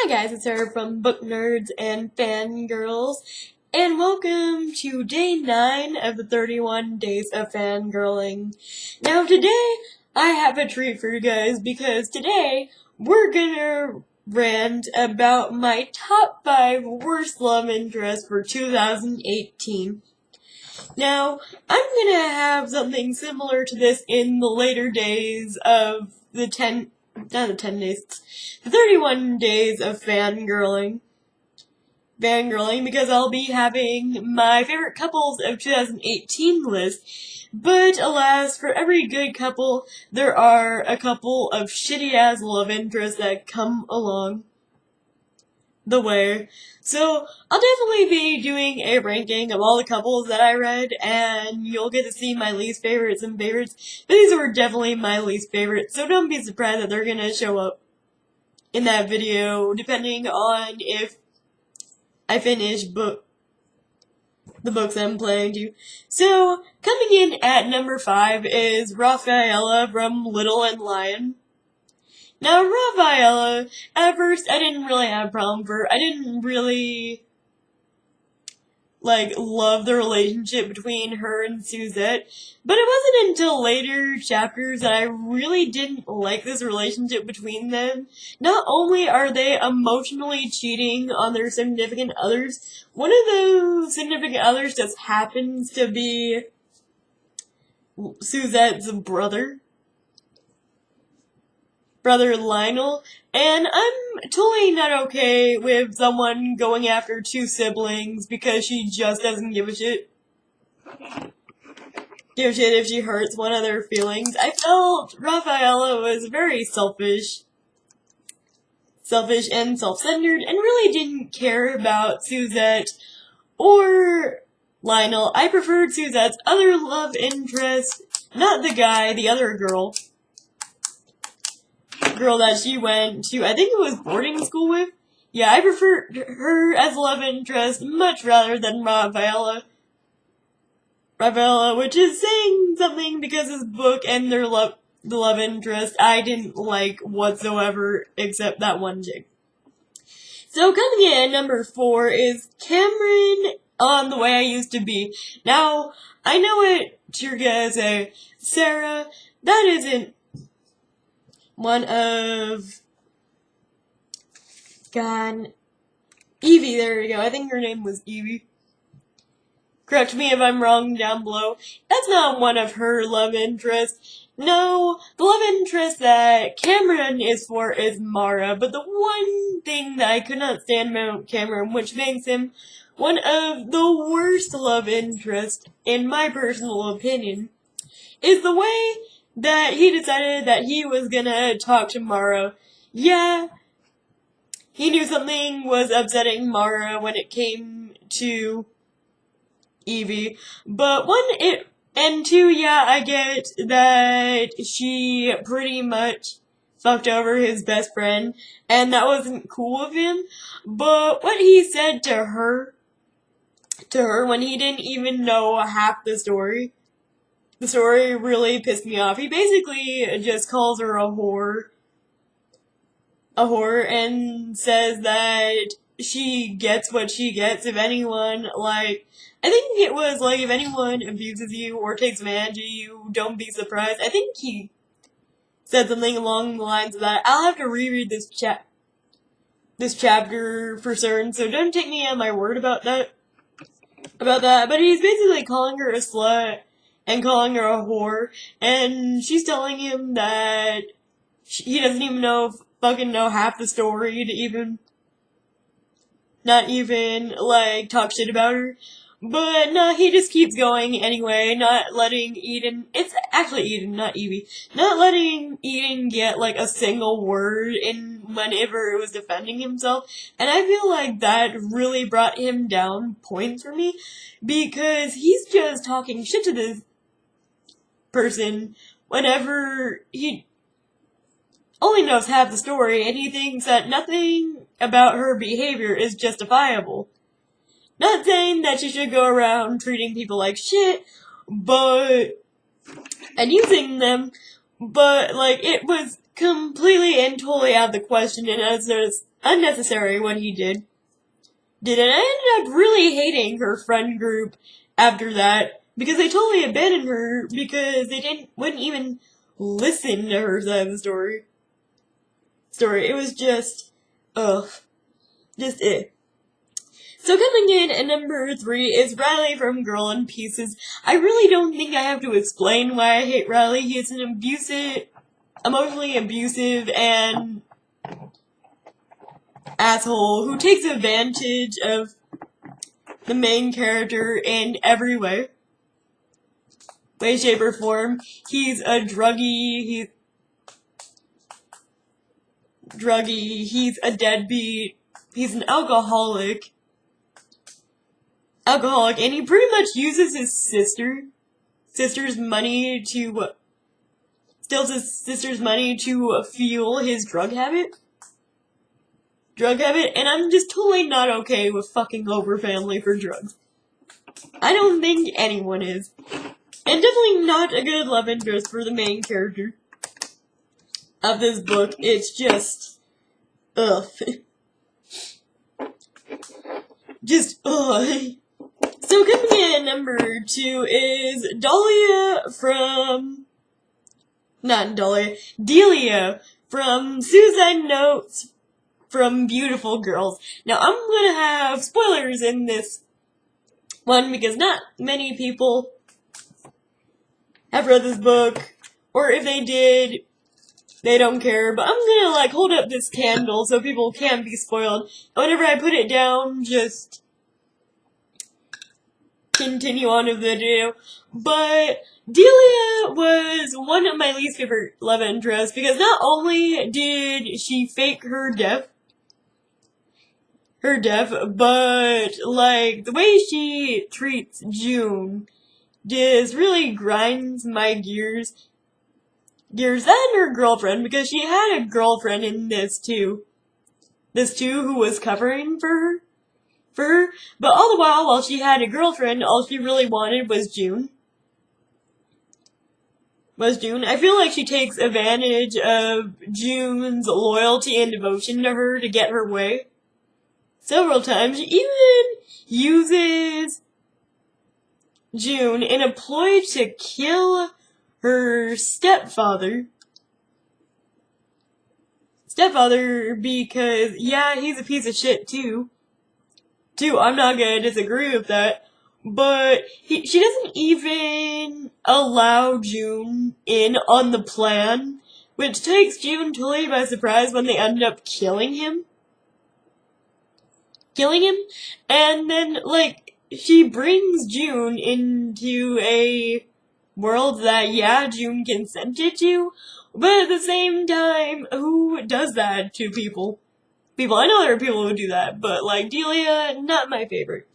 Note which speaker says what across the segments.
Speaker 1: Hi guys, it's Sarah from Book Nerds and Fangirls, and welcome to day 9 of the 31 days of fangirling. Now today, I have a treat for you guys, because today, we're gonna rant about my top 5 worst love interests for 2018. Now, I'm gonna have something similar to this in the later days of the 31 days of fangirling, because I'll be having my favorite couples of 2018 list. But alas, for every good couple, there are a couple of shitty-ass love interests that come along the way. So, I'll definitely be doing a ranking of all the couples that I read, and you'll get to see my least favorites and favorites, but these were definitely my least favorites, so don't be surprised that they're gonna show up in that video, depending on if I finish the books I'm planning to. So, coming in at number 5 is Rafaela from Little and Lion. Now, Rafaela, at first, I didn't really have a problem with her. I didn't really, love the relationship between her and Suzette, but it wasn't until later chapters that I really didn't like this relationship between them. Not only are they emotionally cheating on their significant others, one of those significant others just happens to be Suzette's brother Lionel, and I'm totally not okay with someone going after two siblings because she just doesn't give a shit. If she hurts one of their feelings. I felt Rafaela was very selfish and self-centered, and really didn't care about Suzette or Lionel. I preferred Suzette's other love interest, not the guy, the other girl that she went to, I think it was boarding school with. Yeah, I preferred her as a love interest much rather than Rafaela, which is saying something because this book and the love interest I didn't like whatsoever, except that one chick. So coming in at number 4 is Cameron on The Way I Used to Be. Now, I know what you're gonna say, Sarah, that isn't one of... God... Evie, there we go. I think her name was Evie. Correct me if I'm wrong down below. That's not one of her love interests. No, the love interest that Cameron is for is Mara, but the one thing that I could not stand about Cameron, which makes him one of the worst love interests, in my personal opinion, is the way that he decided that he was gonna talk to Mara. Yeah, he knew something was upsetting Mara when it came to Evie, but and 2, yeah, I get that she pretty much fucked over his best friend, and that wasn't cool of him, but what he said to her when he didn't even know half the story really pissed me off. He basically just calls her a whore, and says that she gets what she gets. If anyone, I think it was, if anyone abuses you or takes advantage of you, don't be surprised. I think he said something along the lines of that. I'll have to reread this chapter for certain, so don't take me at my word about that. But he's basically calling her a slut and calling her a whore, and she's telling him that he doesn't even fucking know half the story to not even, talk shit about her. But no, he just keeps going anyway, not letting Eden, it's actually Eden, not Evie, not letting Eden get, a single word in whenever it was defending himself, and I feel like that really brought him down points for me, because he's just talking shit to this person whenever he only knows half the story, and he thinks that nothing about her behavior is justifiable. Not saying that she should go around treating people like shit, and using them, but, it was completely and totally out of the question, and as unnecessary what he did. And I ended up really hating her friend group after that because they totally abandoned her because they wouldn't even listen to her side of the story. It was just, just it. So coming in at number 3 is Riley from Girl in Pieces. I really don't think I have to explain why I hate Riley. He is an emotionally abusive and asshole who takes advantage of the main character in every way, shape, or form. He's a druggie, he's a deadbeat, he's an alcoholic, and he pretty much uses his sister's money to, steals his sister's money to fuel his drug habit, and I'm just totally not okay with fucking over family for drugs. I don't think anyone is. And definitely not a good love interest for the main character of this book. It's just, just, So coming in at number 2 is Delia from Suicide Notes from Beautiful Girls. Now I'm gonna have spoilers in this one because not many people have read this book, or if they did, they don't care, but I'm gonna hold up this candle so people can't be spoiled. Whenever I put it down, just continue on with the video. But Delia was one of my least favorite love interests because not only did she fake her death, but the way she treats June just really grinds my gears. And her girlfriend, because she had a girlfriend in this too, who was covering for her, but all the while she had a girlfriend, all she really wanted was June. I feel like she takes advantage of June's loyalty and devotion to her to get her way several times. She even uses June in a ploy to kill her stepfather because, yeah, he's a piece of shit too. I'm not gonna disagree with that. But she doesn't even allow June in on the plan, which takes June totally by surprise when they end up killing him. And then, she brings June into a world that, yeah, June consented to, but at the same time, who does that to people? I know there are people who do that, but, Delia, not my favorite.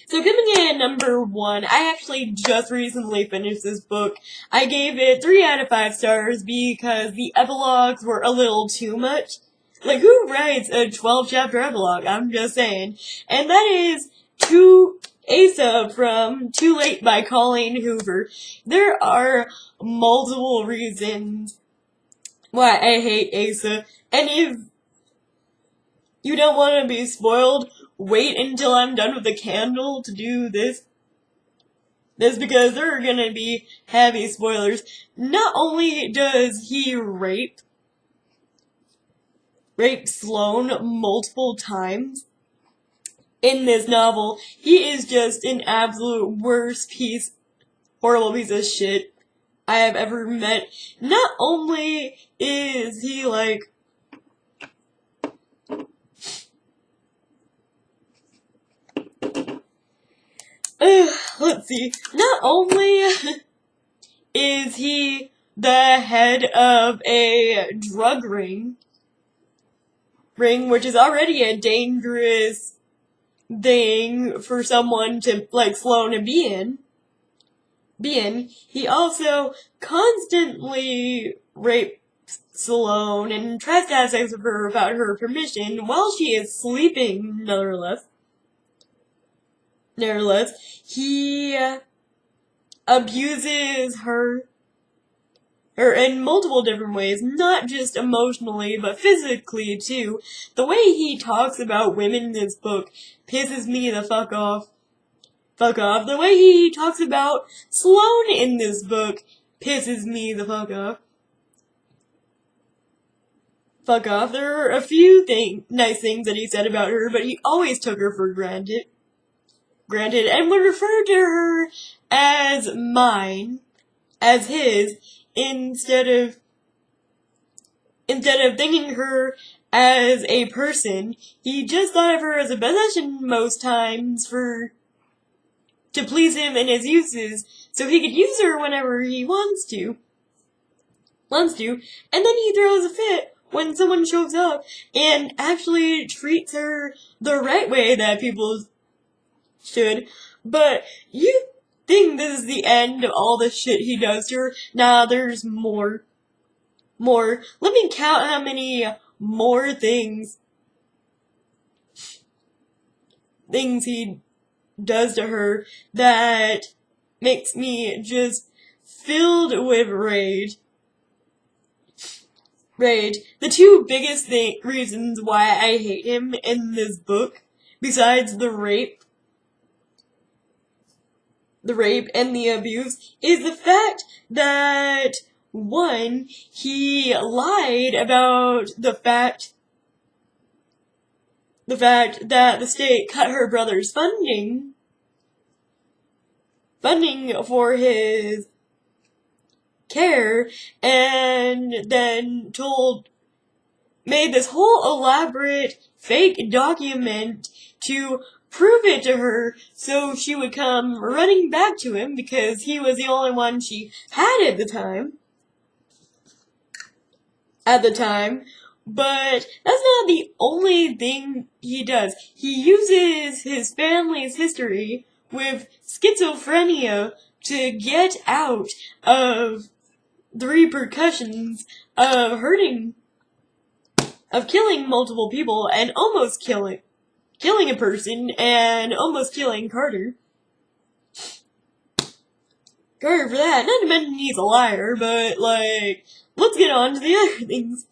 Speaker 1: So coming in at number 1, I actually just recently finished this book. I gave it 3 out of 5 stars because the epilogues were a little too much. Who writes a 12-chapter epilogue? I'm just saying. And that is Asa from Too Late by Colleen Hoover. There are multiple reasons why I hate Asa. And if you don't want to be spoiled, wait until I'm done with the candle to do this. Because there are gonna be heavy spoilers. Not only does he rape Sloane multiple times in this novel, he is just an absolute horrible piece of shit I have ever met. Not only is he let's see. Not only is he the head of a drug ring, which is already a dangerous thing for someone to, Sloane to be in, he also constantly rapes Sloane and tries to have sex with her without her permission while she is sleeping, nevertheless. He abuses her Or in multiple different ways, not just emotionally, but physically too. The way he talks about women in this book pisses me the fuck off. Fuck off. The way he talks about Sloane in this book pisses me the fuck off. Fuck off. There are a few nice things that he said about her, but he always took her for granted, and would refer to her as mine, as his, instead of thinking her as a person. He just thought of her as a possession most times to please him and his uses, so he could use her whenever he wants to, and then he throws a fit when someone shows up and actually treats her the right way that people should. But you think this is the end of all the shit he does to her? Nah, there's more. Let me count how many more things he does to her that makes me just filled with rage. The two biggest reasons why I hate him in this book, besides the rape and the abuse, is the fact that, one, he lied about the fact that the state cut her brother's funding for his care, and then made this whole elaborate fake document to prove it to her, so she would come running back to him because he was the only one she had at the time. But that's not the only thing he does. He uses his family's history with schizophrenia to get out of the repercussions of killing multiple people and almost killing a person and almost killing Carter. For that, not to mention he's a liar, but let's get on to the other things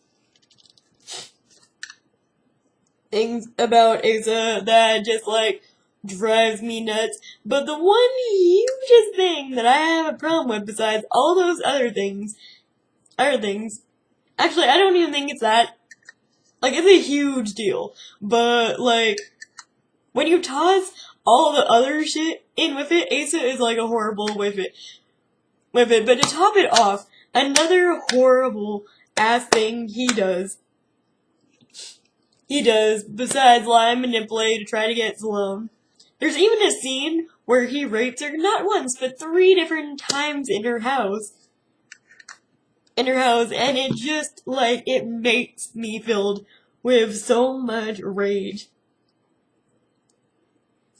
Speaker 1: about Asa that just drives me nuts. But the one hugest thing that I have a problem with, besides all those other things, actually I don't even think it's that, it's a huge deal, but when you toss all the other shit in with it, Asa is a horrible with it. But to top it off, another horrible ass thing he does, besides lie and manipulate to try to get Sloane. There's even a scene where he rapes her not once, but 3 different times in her house. And it just, it makes me filled with so much rage.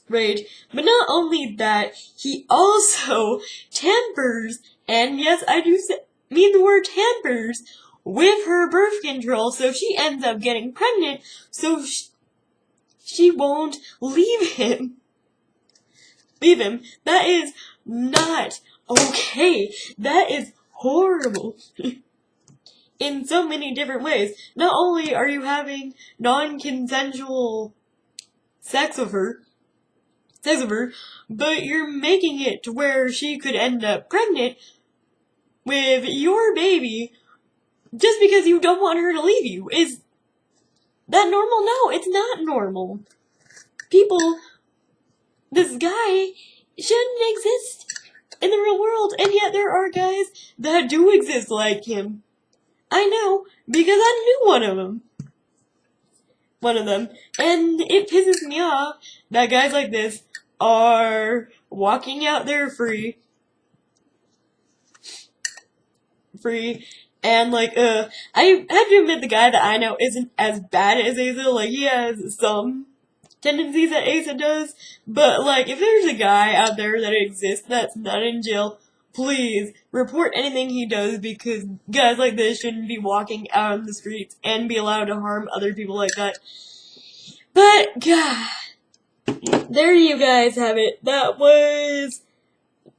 Speaker 1: But not only that, he also tampers, and yes, I do mean the word tampers, with her birth control, so she ends up getting pregnant, so she won't leave him. That is not okay. That is horrible. In so many different ways. Not only are you having non-consensual sex with her, but you're making it to where she could end up pregnant with your baby just because you don't want her to leave you. Is that normal? No, it's not normal. This guy shouldn't exist in the real world, and yet there are guys that do exist like him. I know, because I knew one of them, and it pisses me off that guys like this are walking out there free, and I have to admit the guy that I know isn't as bad as Asa. He has some tendencies that Asa does, but if there's a guy out there that exists that's not in jail, please report anything he does, because guys like this shouldn't be walking out on the streets and be allowed to harm other people like that. But God, there you guys have it. That was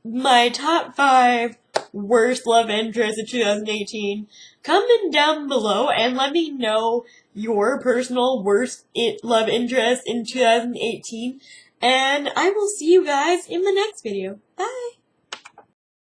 Speaker 1: my top 5 worst love interests of 2018. Comment down below and let me know your personal worst love interest in 2018. And I will see you guys in the next video. Bye!